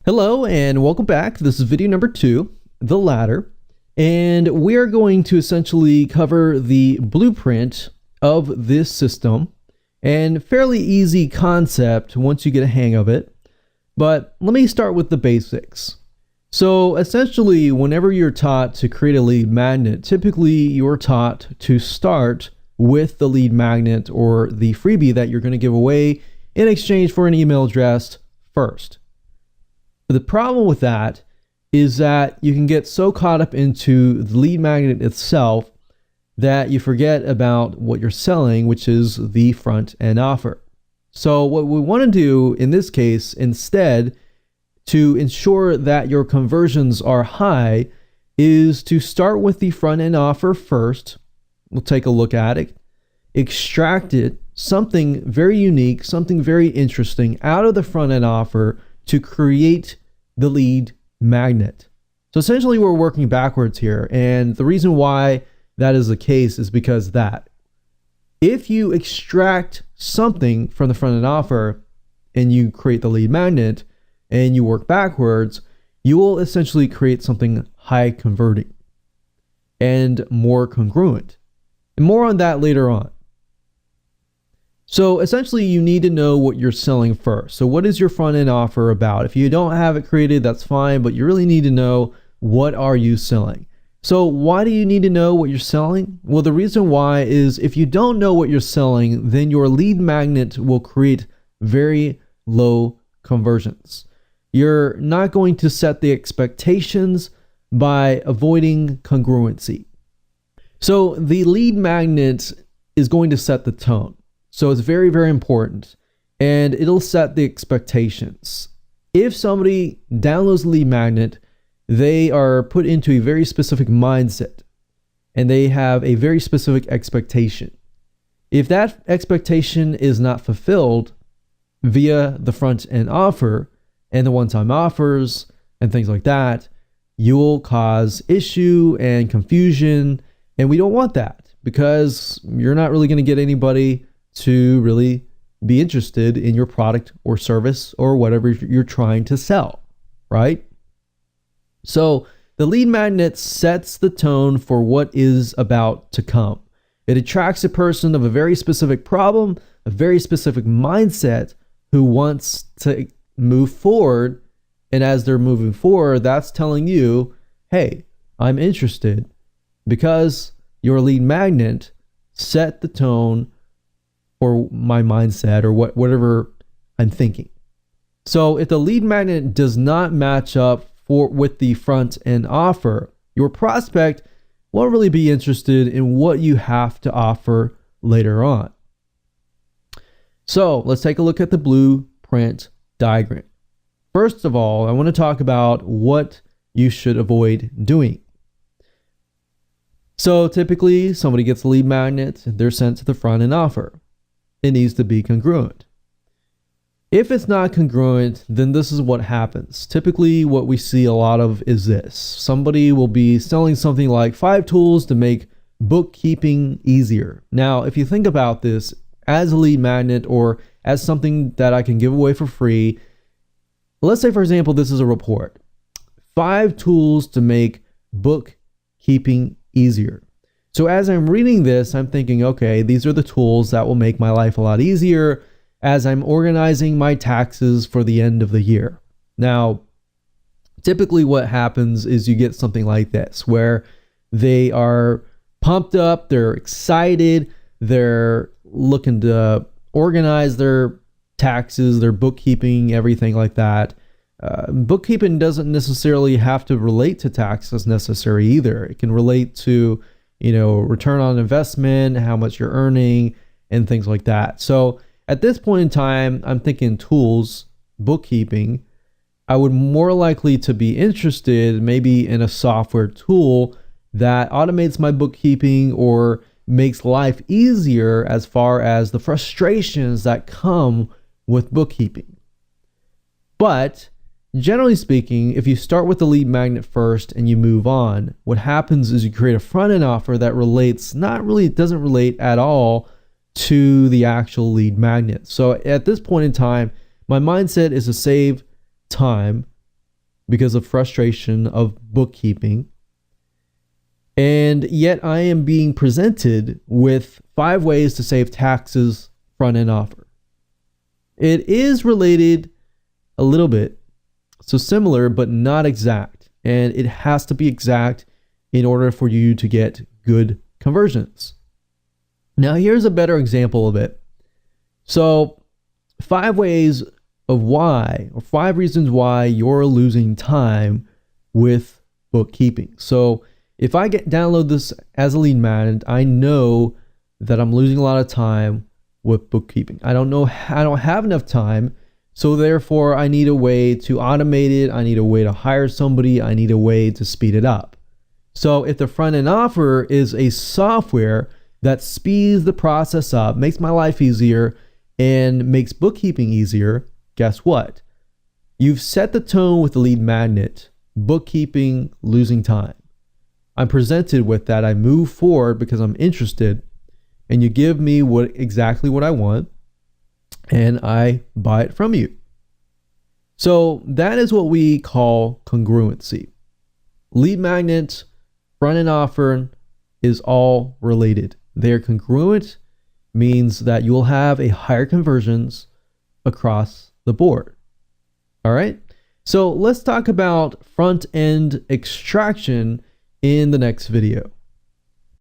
Hello and welcome back. This is video number 2, the ladder, and we are going to essentially cover the blueprint of this system, and fairly easy concept once you get a hang of it. But let me start with the basics. So essentially, whenever you're taught to create a lead magnet, typically you're taught to start with the lead magnet or the freebie that you're going to give away in exchange for an email address first. But the problem with that is that you can get so caught up into the lead magnet itself that you forget about what you're selling, which is the front end offer. So what we want to do in this case, instead, to ensure that your conversions are high, is to start with the front end offer first. We'll take a look at it, extract it, something very unique, something very interesting out of the front end offer to create the lead magnet. So essentially we're working backwards here. And the reason why that is the case is because that if you extract something from the front end offer and you create the lead magnet and you work backwards, you will essentially create something high converting and more congruent. And more on that later on. So essentially you need to know what you're selling first. So what is your front end offer about? If you don't have it created, that's fine, but you really need to know, what are you selling? So why do you need to know what you're selling? Well, the reason why is if you don't know what you're selling, then your lead magnet will create very low conversions. You're not going to set the expectations by avoiding congruency. So the lead magnet is going to set the tone. So it's very, very important, and it'll set the expectations. If somebody downloads the lead magnet, they are put into a very specific mindset and they have a very specific expectation. If that expectation is not fulfilled via the front end offer and the one-time offers and things like that, you'll cause issue and confusion, and we don't want that because you're not really going to get anybody to really be interested in your product or service or whatever you're trying to sell, right? So the lead magnet sets the tone for what is about to come. It attracts a person of a very specific problem, a very specific mindset who wants to move forward. And as they're moving forward, that's telling you, hey, I'm interested, because your lead magnet set the tone or my mindset or whatever I'm thinking. So if the lead magnet does not match up with the front end offer, your prospect won't really be interested in what you have to offer later on. So let's take a look at the blueprint diagram. First of all, I want to talk about what you should avoid doing. So typically somebody gets a lead magnet, they're sent to the front end offer. It needs to be congruent. If it's not congruent, then this is what happens. Typically, what we see a lot of is this. Somebody will be selling something like 5 tools to make bookkeeping easier. Now, if you think about this as a lead magnet or as something that I can give away for free, let's say, for example, this is a report. 5 tools to make bookkeeping easier. So as I'm reading this, I'm thinking, okay, these are the tools that will make my life a lot easier as I'm organizing my taxes for the end of the year. Now, typically what happens is you get something like this, where they are pumped up, they're excited, they're looking to organize their taxes, their bookkeeping, everything like that. Bookkeeping doesn't necessarily have to relate to taxes necessary either. It can relate to return on investment, how much you're earning, and things like that. So at this point in time, I'm thinking tools, bookkeeping. I would more likely to be interested maybe in a software tool that automates my bookkeeping or makes life easier as far as the frustrations that come with bookkeeping. But generally speaking, if you start with the lead magnet first and you move on, what happens is you create a front end offer that doesn't relate at all to the actual lead magnet. So at this point in time, my mindset is to save time because of frustration of bookkeeping. And yet I am being presented with 5 ways to save taxes front-end offer. It is related a little bit, so similar, but not exact. And it has to be exact in order for you to get good conversions. Now, here's a better example of it. So 5 ways of why, or 5 reasons why you're losing time with bookkeeping. So if I download this as a lead magnet, I know that I'm losing a lot of time with bookkeeping. I don't have enough time. So therefore I need a way to automate it. I need a way to hire somebody. I need a way to speed it up. So if the front end offer is a software that speeds the process up, makes my life easier, and makes bookkeeping easier, guess what? You've set the tone with the lead magnet, bookkeeping, losing time. I'm presented with that. I move forward because I'm interested, and you give me exactly what I want, and I buy it from you. So that is what we call congruency. Lead magnet, front end offer is all related. They're congruent, means that you'll have a higher conversions across the board. All right. So let's talk about front end extraction in the next video.